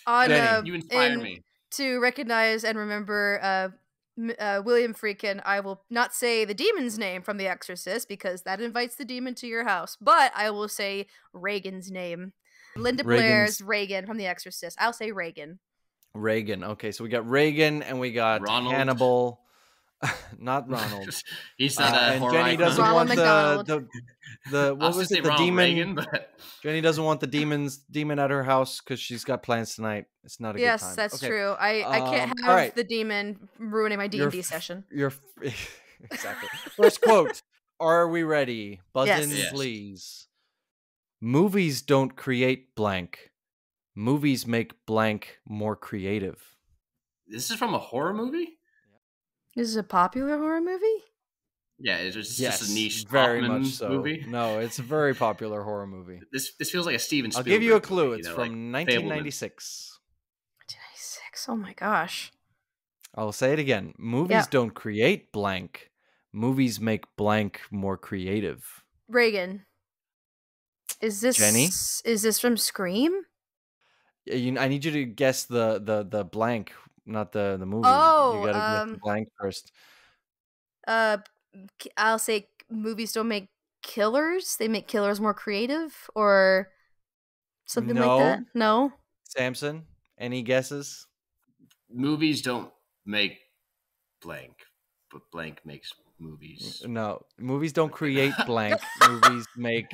You inspire me. To recognize and remember William Friedkin, I will not say the demon's name from The Exorcist because that invites the demon to your house, but I will say Reagan's name. Linda Blair's Reagan from The Exorcist. I'll say Reagan. Reagan. Okay, so we got Reagan and we got Ronald. Hannibal. Not Ronald. He's not a and horror Jenny icon. doesn't want the what was it? The Ronald demon. Reagan, but... Jenny doesn't want the demon at her house because she's got plans tonight. It's not a good time. Yes, that's true. I can't have the demon ruining my D&D session. Exactly. First quote. Are we ready? Buzz in, Yes. please. Movies don't create blank. Movies make blank more creative. This is from a horror movie? This is a popular horror movie? Yeah, it's just a niche very Hoffman much so. movie. No, it's a very popular horror movie. This feels like a Steven Spielberg. I'll give you a clue. Movie, It's from 1996. 1996. Oh my gosh. I'll say it again. Movies don't create blank. Movies make blank more creative. Reagan. Is this Jenny? Is this from Scream? I need you to guess the blank, not the movie. Oh, you gotta guess the blank first. I'll say movies don't make killers. They make killers more creative, or something like that. No. Samson, any guesses? Movies don't make blank, but blank makes movies. No, movies don't create blank. Movies make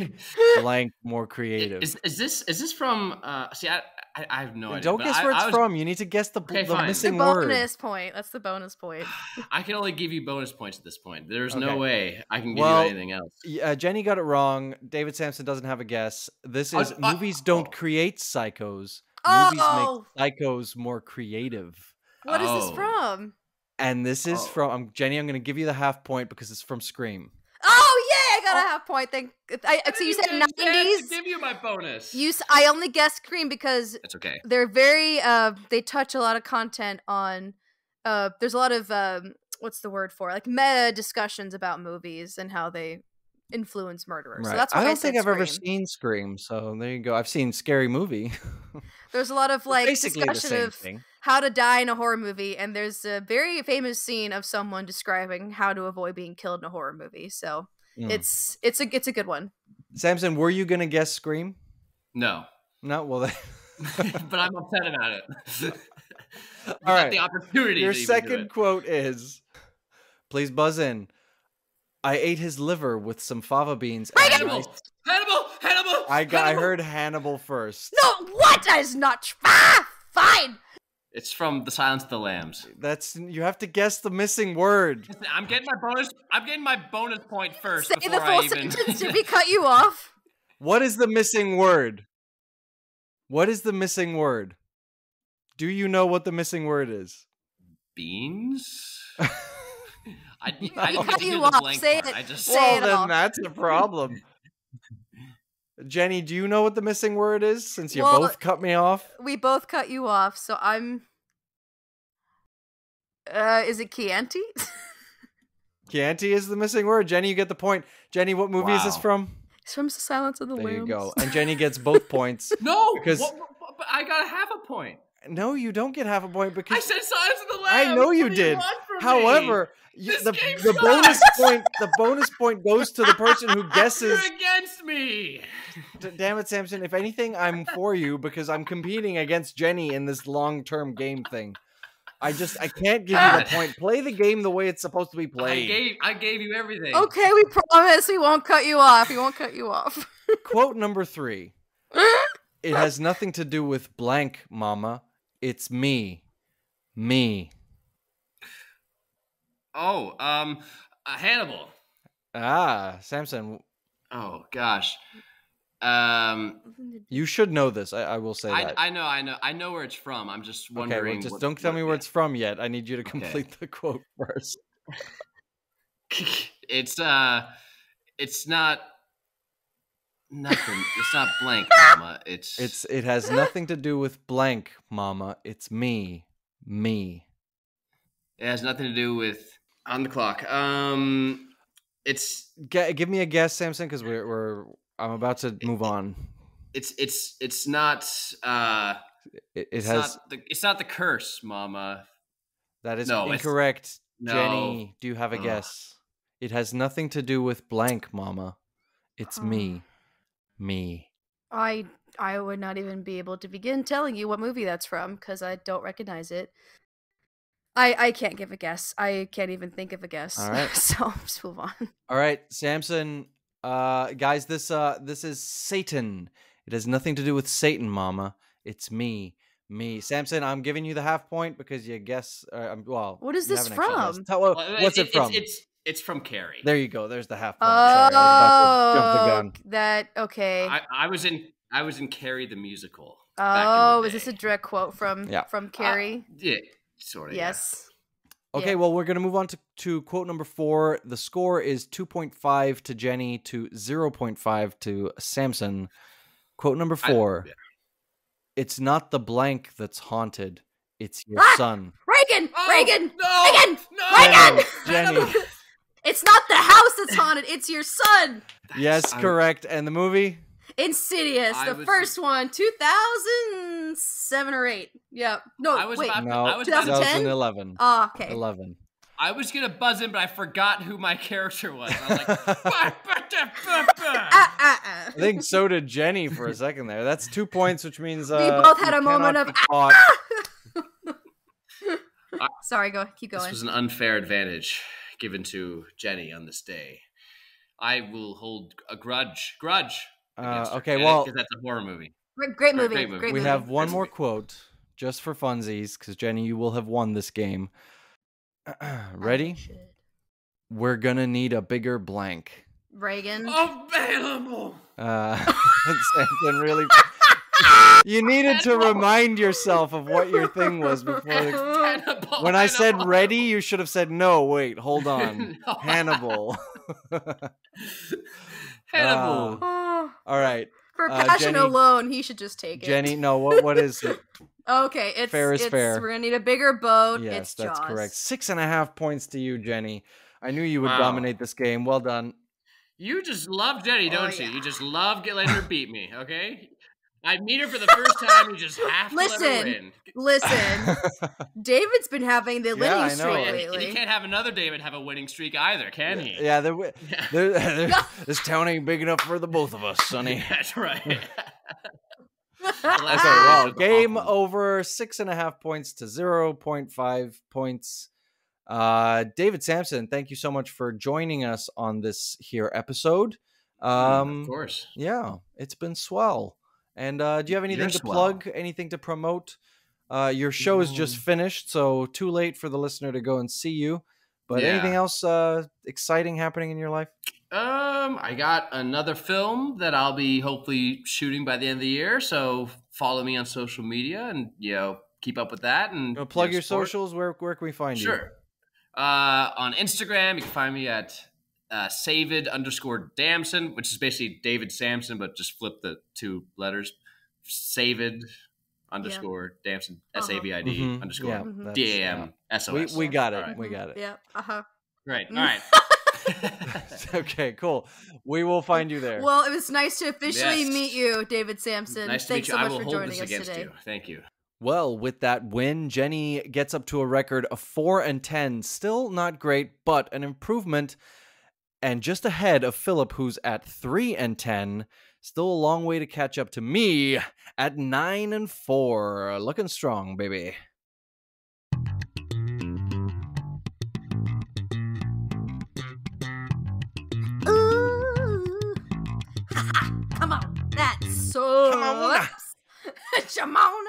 blank more creative. Is this from? See, I have no idea. Don't guess where it's from. You need to guess the missing word. Bonus point. That's the bonus point. I can only give you bonus points at this point. There's no way I can give you anything else. Jenny got it wrong. David Sampson doesn't have a guess. This is movies don't create psychos. Movies make psychos more creative. What is this from? And this is from Jenny. I'm going to give you the half point because it's from Scream. Oh yeah, I got a half point. So you said 90s. Give you my bonus. I only guessed Scream because it's okay. They're very they touch a lot of content on. There's a lot of what's the word for like meta discussions about movies and how they influence murderers. Right. So that's why I don't think I've Scream. ever seen Scream. So there you go. I've seen Scary Movie. There's a lot of like basically discussion of how to die in a horror movie, and there's a very famous scene of someone describing how to avoid being killed in a horror movie. So it's a good one. Samson, were you gonna guess Scream? No. Well, but I'm upset about it. All right. The opportunity. Your second quote is, "Please buzz in. I ate his liver with some fava beans." Hannibal! I heard Hannibal first. No, what? That is not fine. It's from The Silence of the Lambs. You have to guess the missing word. Listen, I'm getting my bonus point first. Say the full sentence. Did we cut you off? What is the missing word? What is the missing word? Do you know what the missing word is? Beans? I cut you off. Say it. Well, then that's a problem. Jenny, do you know what the missing word is? Since you both cut me off, we both cut you off. So I'm. Is it Chianti? Chianti is the missing word. Jenny, you get the point. Jenny, what movie is this from? It's from The Silence of the Lambs. There you go. And Jenny gets both points. No, because I got half a point. No, you don't get half a point because I said Silence of the Lambs. I know you did. However, the bonus point goes to the person who guesses. You're against me. Damn it, Samson. If anything, I'm for you because I'm competing against Jenny in this long-term game thing. I can't give you the point. Play the game the way it's supposed to be played. I gave you everything. Okay, we promise we won't cut you off. We won't cut you off. Quote number 3. It has nothing to do with blank, mama. It's me. Me. Oh, Hannibal. Samson. Oh gosh. You should know this. I will say that. I know where it's from. I'm just wondering. Okay, well, don't tell me where it's from yet. I need you to complete the quote first. It's not nothing. It's not blank, mama. It has nothing to do with blank, mama. It's me. Me. It has nothing to do with on the clock. Give me a guess, Samson, because I'm about to move on. It's not. It's not the curse, mama. That is incorrect. Jenny, do you have a guess? It has nothing to do with blank, mama. It's me. Me. I would not even be able to begin telling you what movie that's from because I don't recognize it. I can't give a guess. I can't even think of a guess. All right. So just move on. All right, Samson. Guys, this is Satan. It has nothing to do with Satan, mama. It's me. Me. Samson, I'm giving you the half point because you guess. What is this from? What's it from? It's from Carrie. There you go. There's the half point. Sorry, I was about to jump the gun. That okay. I was in Carrie the musical. Oh, is this a direct quote from Carrie? Yeah, sort of. Yes. Yeah. Okay, well, we're going to move on to quote number 4. The score is 2.5 to Jennie to 0.5 to Samson. Quote number 4. It's not the blank that's haunted. It's your son. Reagan! Oh, Reagan! no! Reagan! No! Reagan! Jennie. It's not the house that's haunted. It's your son. Yes, correct. And the movie? Insidious, first one, 2007 or 8. Yeah. No, wait. 2011. Oh, okay. 11. I was going to buzz in, but I forgot who my character was. I was like, I think so did Jennie for a second there. That's 2 points, which means we both had a moment of Sorry, keep going. This was an unfair advantage given to Jennie on this day. I will hold a grudge. Okay, well, because that's a horror movie. Great movie. We have one more quote just for funsies, because Jennie, you will have won this game. Ready? We're gonna need a bigger blank. Reagan. Available. Samson, really. You needed to remind yourself of what your thing was before. When I said ready, you should have said no. Wait, hold on. No. Hannibal. Hannibal. All right. For passion Jennie, alone, he should just take it. Jennie, no. What is it? Okay, it's fair is fair. We're gonna need a bigger boat. Yes, it's that's Jaws. correct. 6.5 points to you, Jennie. I knew you would dominate this game. Well done. You just love Jennie, don't you? You just love letting her beat me. Okay. I meet her for the first time. You just have to let her win. Listen. David's been having the winning streak lately. He can't have another David have a winning streak either, can he? Yeah, this town ain't big enough for the both of us, Sonny. That's right. Okay, well, game over. 6.5 points to 0.5 points. David Samson, thank you so much for joining us on this here episode. Of course. Yeah, it's been swell. And do you have anything to plug? Anything to promote? Your show is just finished, so too late for the listener to go and see you. But anything else exciting happening in your life? I got another film that I'll be hopefully shooting by the end of the year. So follow me on social media and keep up with that. And plug your socials. Where can we find you? Sure. On Instagram, you can find me at Savid_Damson, which is basically David Samson, but just flip the 2 letters. Savid _Damson, SAVID _DAMSOS. We got it. Right. We got it. Yeah. Great. All right. Okay, cool. We will find you there. Well, it was nice to officially meet you, David Samson. Nice Thanks to meet you. so much for joining us today. Thank you. Well, with that win, Jennie gets up to a record of 4-10. Still not great, but an improvement. And just ahead of Philip, who's at 3-10. Still a long way to catch up to me at 9-4. Looking strong, baby. Ooh. Come on. That's so. Come on. Come on.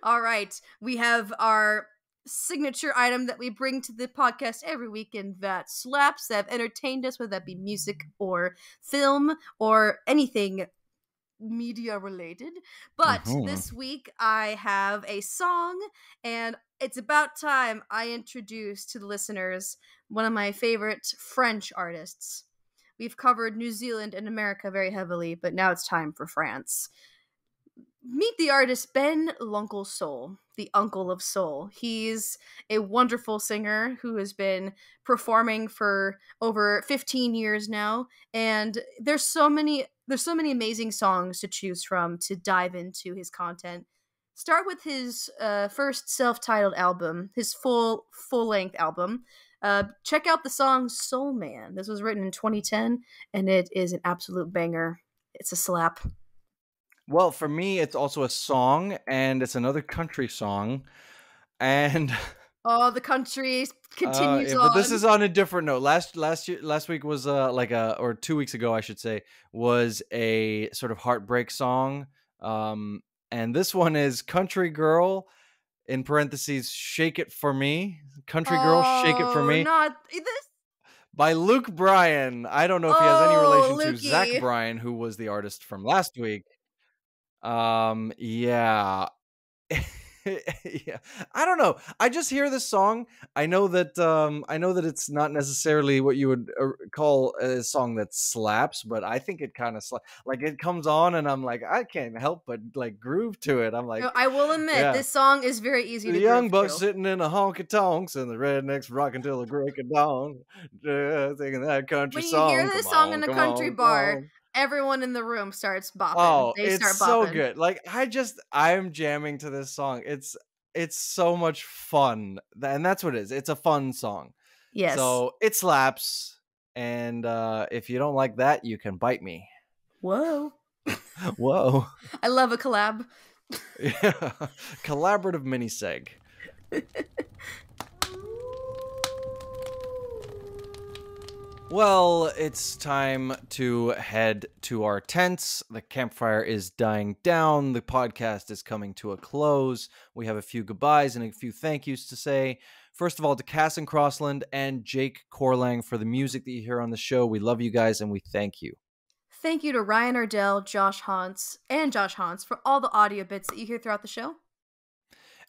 All right. We have our signature item that we bring to the podcast every weekend that slaps, that have entertained us, whether that be music or film or anything media related. But this week I have a song, and it's about time I introduce to the listeners one of my favorite French artists. We've covered New Zealand and America very heavily, but now it's time for France. Meet the artist Ben L'Uncle Soul, the Uncle of Soul. He's a wonderful singer who has been performing for over 15 years now, and there's so many amazing songs to choose from to dive into his content. Start with his first self-titled album, his full-length album. Check out the song Soul Man. This was written in 2010, and it is an absolute banger. It's a slap. Well, for me, it's also a song, and it's another country song. And the country continues on. But this is on a different note. Last week was or 2 weeks ago, I should say, was a sort of heartbreak song. And this one is Country Girl, in parentheses, Shake It For Me. Country Girl, Shake It For Me. Not this. By Luke Bryan. I don't know if he has any relation Lukey. to Zach Bryan, who was the artist from last week. Yeah. Yeah. I don't know. I just hear this song. I know that it's not necessarily what you would call a song that slaps, but I think it kind of like it comes on and I'm like, I can't help but like groove to it. I'm like, I will admit, this song is very easy to groove to. The young bucks sitting in a honky tonks and the rednecks rocking till the break of dawn, singing that country song. When you hear this song in a country bar, everyone in the room starts bopping. Oh, it's so good. Like I'm jamming to this song. It's so much fun. And that's what it is. It's a fun song. Yes. So it slaps. And if you don't like that, you can bite me. Whoa. Whoa. I love a collab. Yeah. Collaborative mini seg. Well, it's time to head to our tents. The campfire is dying down. The podcast is coming to a close. We have a few goodbyes and a few thank yous to say. First of all, to Cass and Crossland and Jake Corlang for the music that you hear on the show. We love you guys and we thank you. Thank you to Ryan Ardell, Josh Hantz for all the audio bits that you hear throughout the show.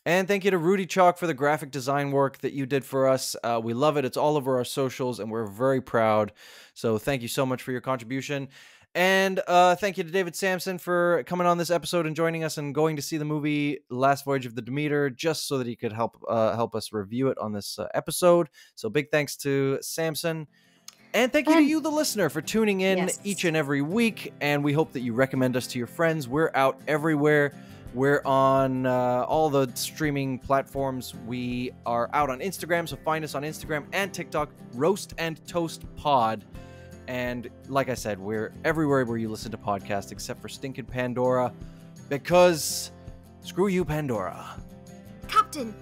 And thank you to Rudy Chalk for the graphic design work that you did for us. We love it. It's all over our socials, and we're very proud. So thank you so much for your contribution. And thank you to David Sampson for coming on this episode and joining us and going to see the movie Last Voyage of the Demeter just so that he could help us review it on this episode. So big thanks to Sampson. And thank you to you, the listener, for tuning in each and every week. And we hope that you recommend us to your friends. We're out everywhere. We're on all the streaming platforms. We are out on Instagram, so find us on Instagram and TikTok, Roast and Toast Pod. And like I said, we're everywhere where you listen to podcasts except for stinking Pandora, because screw you, Pandora. Captain,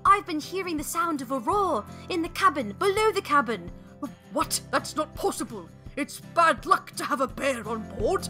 I've been hearing the sound of a roar in the cabin, below the cabin. What? That's not possible. It's bad luck to have a bear on board.